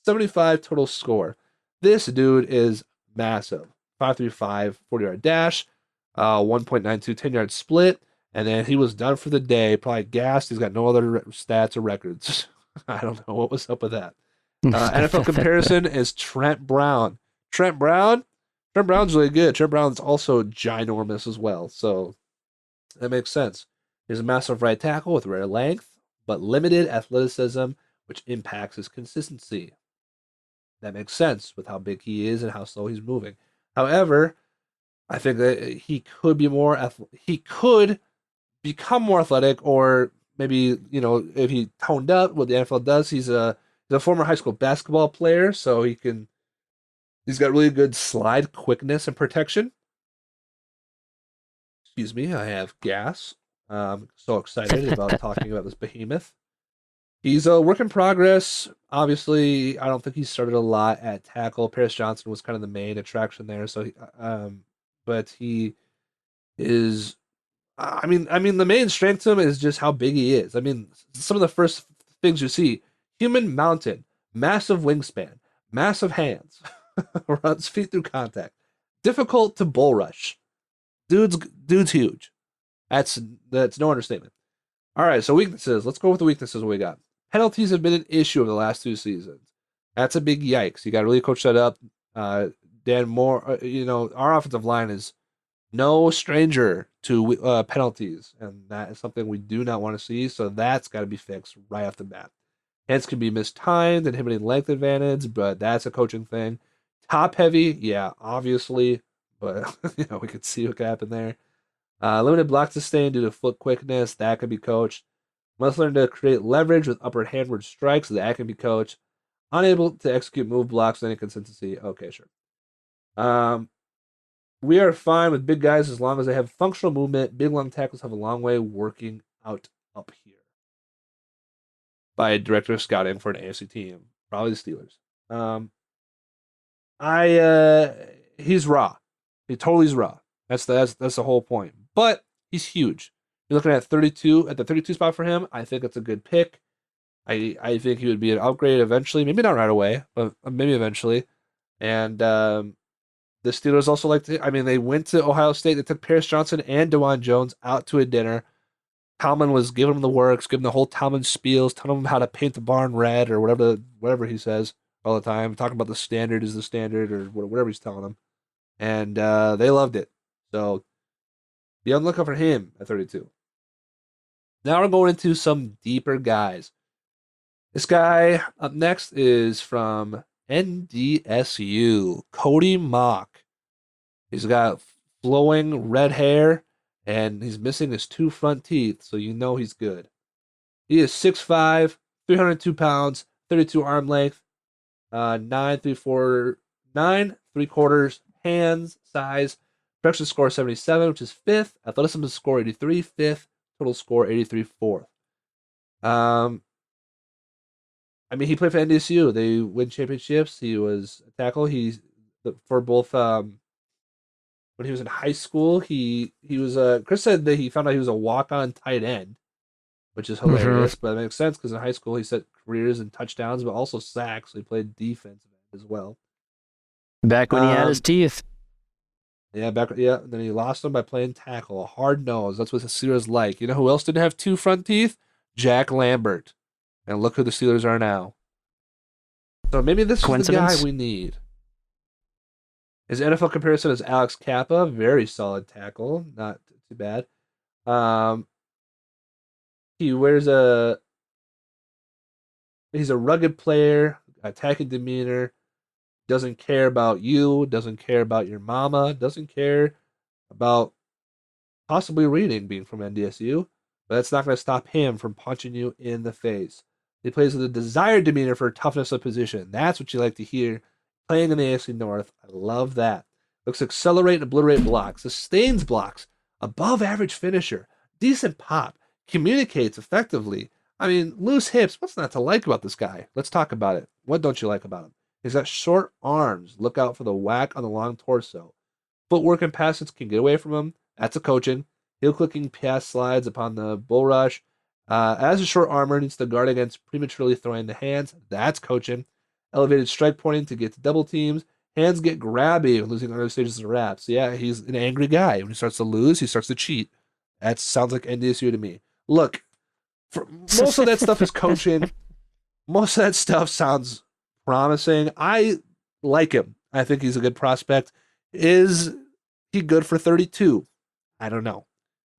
75 total score. This dude is massive. 5.35 40-yard dash, 1.92 10-yard split, and then he was done for the day. Probably gassed. He's got no other stats or records. I don't know what was up with that. NFL comparison is Trent Brown. Trent Brown? Trent Brown's really good. Trent Brown's also ginormous as well, so that makes sense. He's a massive right tackle with rare length, but limited athleticism, which impacts his consistency. That makes sense with how big he is and how slow he's moving. However, I think that he could be he could become more athletic, or maybe if he toned up what the NFL does. He's a former high school basketball player, so he's got really good slide quickness and protection. Excuse me, I have gas. I'm so excited about talking about this behemoth. He's a work in progress. Obviously, I don't think he started a lot at tackle. Paris Johnson was kind of the main attraction there. But he is. The main strength to him is just how big he is. I mean, some of the first things you see: human mountain, massive wingspan, massive hands, runs feet through contact, difficult to bull rush. Dude's huge. That's no understatement. All right, so weaknesses. Let's go with the weaknesses we got. Penalties have been an issue over the last 2 seasons. That's a big yikes. You got to really coach that up. Dan Moore, our offensive line is no stranger to penalties, and that is something we do not want to see. So that's got to be fixed right off the bat. Hits can be mistimed, inhibiting length advantage, but that's a coaching thing. Top heavy, yeah, obviously, but we could see what could happen there. Limited block sustain due to foot quickness, that could be coached. Must learn to create leverage with upper handward strikes, that can be coached. Unable to execute move blocks with any consistency. Okay, sure. We are fine with big guys as long as they have functional movement. Big long tackles have a long way working out up here. By a director of scouting for an AFC team, probably the Steelers. He's raw. He totally is raw. That's the whole point. But he's huge. You're looking at 32 at the 32 spot for him. I think it's a good pick. I think he would be an upgrade eventually. Maybe not right away, but maybe eventually. And the Steelers also they went to Ohio State. They took Paris Johnson and DeJuan Jones out to a dinner. Talman was giving them the works, giving the whole Talman spiels, telling them how to paint the barn red or whatever he says. all the time, talking about the standard is the standard or whatever he's telling them, and they loved it. So be on the lookout for him at 32. Now we're going into some deeper guys. This guy up next is from NDSU, Cody Mock. He's got flowing red hair and he's missing his two front teeth, so you know he's good. He is 6'5", 302 pounds, 32 arm length, 9 3/4, 9 3/4 hands size. Production score 77, which is fifth. Athleticism score 83, fifth. Total score 83, fourth. I mean, he played for NDSU. They win championships. He was a tackle. He's for both. When he was in high school, he was Chris said that he found out he was a walk on tight end, which is Hmm. hilarious, but it makes sense because in high school he set careers and touchdowns, but also sacks. So he played defensive end as well. Back when he had his Um, teeth. yeah. Then he lost them by playing tackle, a hard nose. That's what the Steelers like. You know who else didn't have two front teeth? Jack Lambert. And look who the Steelers are now. So maybe this is the guy Coincidence? we need. His NFL comparison is Alex Kappa, very solid tackle, not too bad. Um, he wears a he's a rugged player, attacking demeanor, doesn't care about you, doesn't care about your mama, doesn't care about possibly reading being from NDSU, but that's not going to stop him from punching you in the face. He plays with a desired demeanor for toughness of position. That's what you like to hear. Playing in the AFC North, I love that. Looks to accelerate and obliterate blocks, sustains blocks, above average finisher, decent pop, communicates effectively. I mean, loose hips. What's not to like about this guy? Let's talk about it. What don't you like about him? He's got short arms. Look out for the whack on the long torso. Footwork and passes can get away from him. That's a coaching. Heel clicking pass slides upon the bull rush. As a short armor, needs to guard against prematurely throwing the hands. That's coaching. Elevated strike pointing to get to double teams. Hands get grabby when losing early stages of wraps. Yeah, he's an angry guy. When he starts to lose, he starts to cheat. That sounds like NDSU to me. Look, for most of that stuff is coaching. Most of that stuff sounds promising. I like him. I think he's a good prospect. Is he good for 32? I don't know.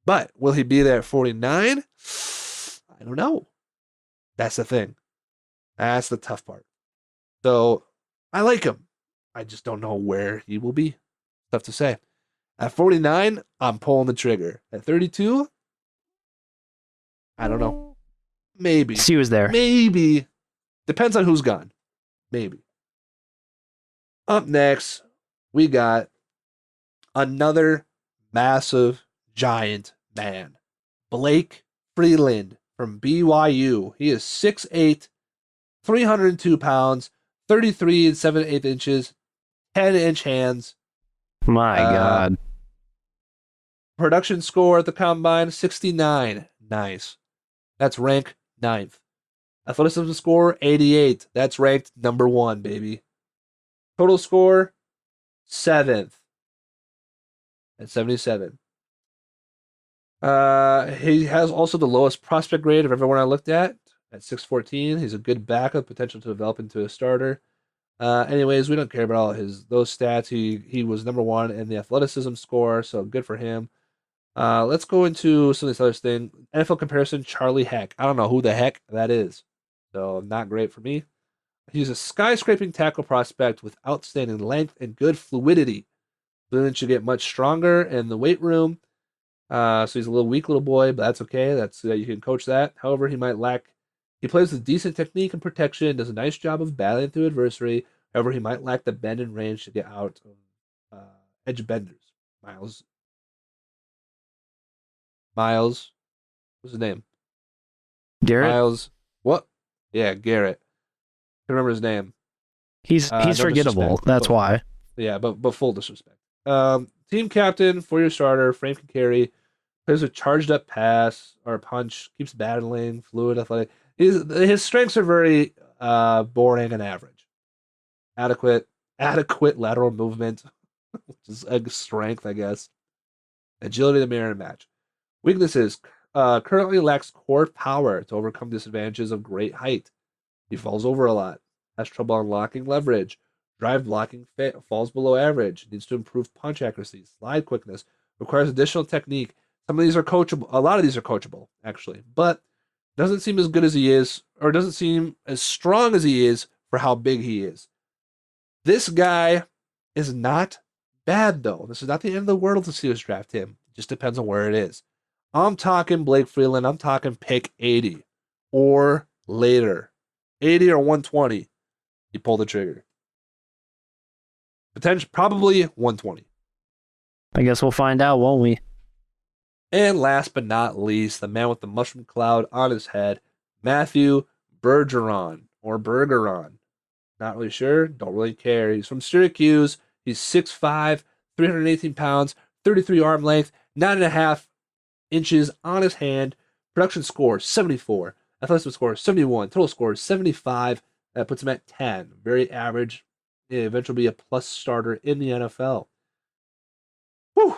But will he be there at 49? I don't know. That's the thing. That's the tough part. So I like him. I just don't know where he will be. Tough to say. At 49, I'm pulling the trigger. At 32, I don't know. Maybe. He was there. Maybe. Depends on who's gone. Maybe. Up next, we got another massive giant man. Blake Freeland from BYU. He is 6'8", 302 pounds, 33 and 7/8 inches, 10-inch hands. My Uh, God. Production score at the combine, 69. Nice. That's rank ninth. Athleticism score, 88. That's ranked number one, baby. Total score, seventh at 77. He has also the lowest prospect grade of everyone I looked at 614. He's a good backup, potential to develop into a starter. Anyways, we don't care about all those stats. He was number one in the athleticism score, so good for him. Let's go into some of these other things. NFL comparison, Charlie Heck. I don't know who the heck that is, so not great for me. He's a skyscraping tackle prospect with outstanding length and good fluidity. Freeland should get much stronger in the weight room. So he's a little weak little boy, but that's okay. That's you can coach that. However, he might lack. He plays with decent technique and protection. Does a nice job of battling through adversity. However, he might lack the bend and range to get out of edge benders. Miles, what's his name? Garrett, Miles. What? Yeah, Garrett. I remember his name. he's No forgettable. disrespect, That's but why. yeah, but full disrespect. Team captain for your starter, Frank can carry. Plays a charged up pass or a punch, keeps battling, fluid, athletic. His strengths are very boring and average. Adequate, adequate lateral movement, which is a strength, I guess. Agility to mirror and match. Weaknesses: currently lacks core power to overcome disadvantages of great height. He falls over a lot. has trouble unlocking leverage. Drive blocking falls below average. Needs to improve punch accuracy, slide quickness. Requires additional technique. Some of these are coachable. A lot of these are coachable, actually. But doesn't seem as good as he is, or doesn't seem as strong as he is for how big he is. This guy is not bad, though. This is not the end of the world to see us draft him. It just depends on where it is. I'm talking Blake Freeland. I'm talking pick 80 or later. 80 or 120. You pull the trigger. Probably 120. I guess we'll find out, won't we? And last but not least, the man with the mushroom cloud on his head, Matthew Bergeron or Bergeron. Not really sure. Don't really care. He's from Syracuse. He's 6'5", 318 pounds, 33 arm length, 9.5 inches on his hand. Production score 74. Athleticism score 71. Total score 75. That puts him at 10. Very average. He'll eventually be a plus starter in the NFL. Whew.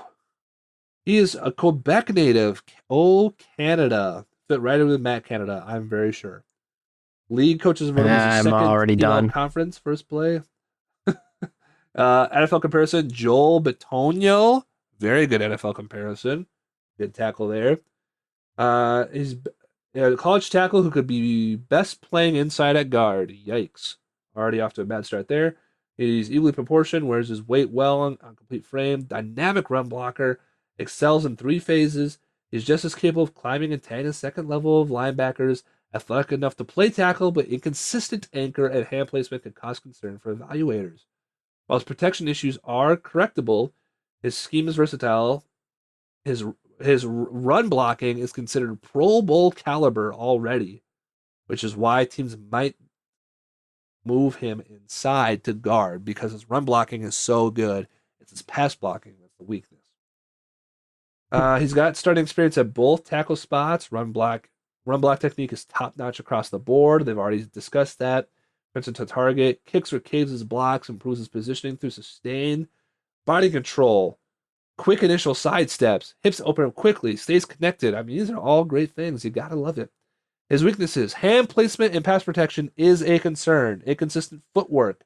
He is a Quebec native. Oh, Canada. Fit right in with Matt Canada, I'm very sure. League coaches voted as the second already done. Conference first play. NFL comparison, Joel Bitonio. Very good NFL comparison. Good tackle there. He's a college tackle who could be best playing inside at guard. Yikes. Already off to a bad start there. He's evenly proportioned, wears his weight well on complete frame. Dynamic run blocker. Excels in 3 phases. He's just as capable of climbing and tagging second level of linebackers. Athletic enough to play tackle, but inconsistent anchor and hand placement can cause concern for evaluators. While his protection issues are correctable, his scheme is versatile. His run blocking is considered Pro Bowl caliber already, which is why teams might move him inside to guard because his run blocking is so good. It's his pass blocking that's the weakness. He's got starting experience at both tackle spots. Run block technique is top notch across the board. They've already discussed that. Attention to target, kicks or caves his blocks, improves his positioning through sustain, body control, quick initial side steps, hips open up quickly, stays connected. I mean, these are all great things. You gotta love it. His weaknesses: hand placement and pass protection is a concern. Inconsistent footwork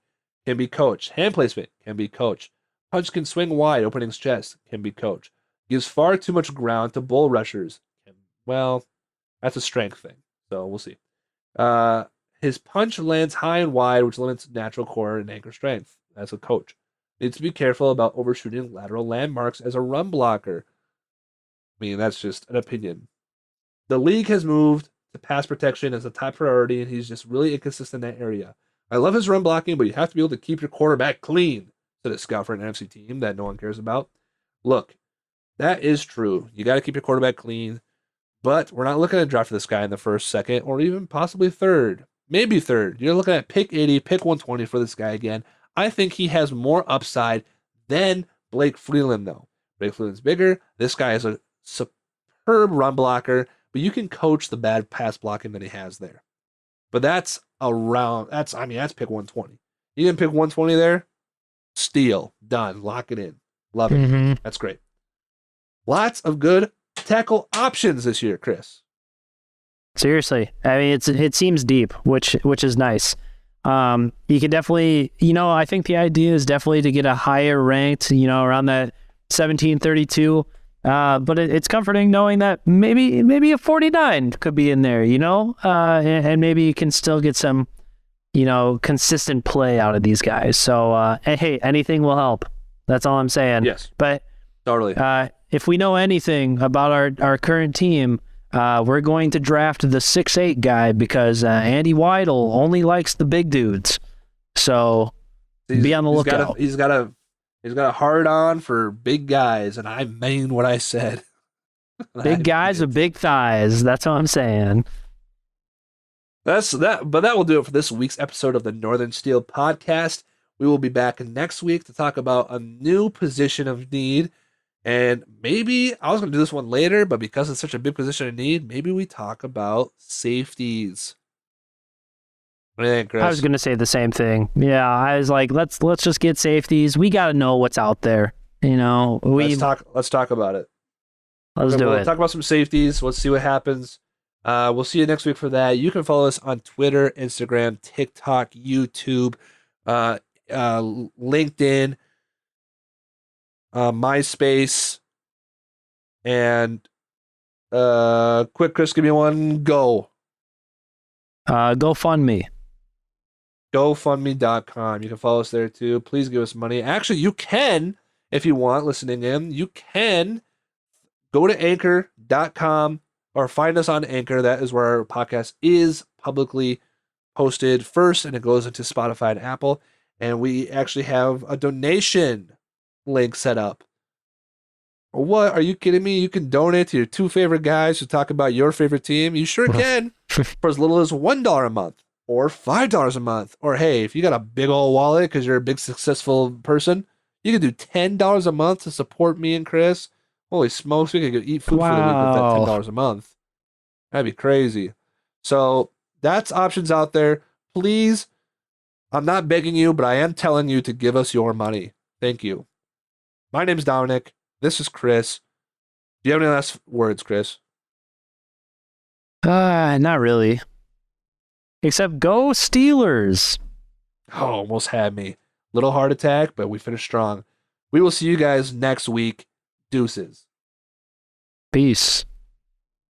can be coached. Hand placement can be coached. Punch can swing wide, opening his chest can be coached. Gives far too much ground to bull rushers. Well, that's a strength thing, so we'll see. His punch lands high and wide, which limits natural core and anchor strength. That's a coach. Needs to be careful about overshooting lateral landmarks as a run blocker. I mean, that's just an opinion. The league has moved to pass protection as a top priority, and he's just really inconsistent in that area. I love his run blocking, but you have to be able to keep your quarterback clean, said a scout for an NFC team that no one cares about. Look, that is true. You got to keep your quarterback clean, but we're not looking to draft this guy in the first, second, or even possibly third. Maybe third. You're looking at pick 80, pick 120 for this guy again. I think he has more upside than Blake Freeland, though. Blake Freeland's bigger. This guy is a superb run blocker, but you can coach the bad pass blocking that he has there. But that's pick 120. You can pick 120 there, steal, done, lock it in. Love it. Mm-hmm. That's great. Lots of good tackle options this year, Chris. Seriously, I mean, it seems deep, which is nice. You could definitely, I think the idea is definitely to get a higher ranked, around that 1732. But it's comforting knowing that maybe a 49 could be in there, and maybe you can still get some, consistent play out of these guys. So, hey, anything will help. That's all I'm saying. Yes. But totally. If we know anything about our current team, we're going to draft the 6'8" guy because Andy Weidel only likes the big dudes. So be on the lookout. He's got a hard on for big guys, and I mean what I said. Big guys with big thighs. That's all I'm saying. That's that. But that will do it for this week's episode of the Northern Steel Podcast. We will be back next week to talk about a new position of need. And maybe I was going to do this one later, but because it's such a big position of need, maybe we talk about safeties. What do you think, Chris? I was going to say the same thing. Yeah, I was like, let's just get safeties. We got to know what's out there. Let's talk about it. Let's do it. Talk about some safeties. Let's see what happens. We'll see you next week for that. You can follow us on Twitter, Instagram, TikTok, YouTube, uh, LinkedIn, MySpace, and quick, Chris, give me one. Go. GoFundMe. GoFundMe.com. You can follow us there too. Please give us money. Actually, you can, if you want, listening in, you can go to anchor.com or find us on Anchor. That is where our podcast is publicly posted first, and it goes into Spotify and Apple. And we actually have a donation link set up. What? Are you kidding me? You can donate to your two favorite guys to talk about your favorite team. You sure can for as little as $1 a month or $5 a month. Or hey, if you got a big old wallet because you're a big successful person, you can do $10 a month to support me and Chris. Holy smokes, we could go eat food for the week with that Wow. $10 a month. That'd be crazy. So that's options out there. Please, I'm not begging you, but I am telling you to give us your money. Thank you. My name's Dominic. This is Chris. Do you have any last words, Chris? Not really. Except go Steelers. Oh, almost had me. Little heart attack, but we finished strong. We will see you guys next week. Deuces. Peace.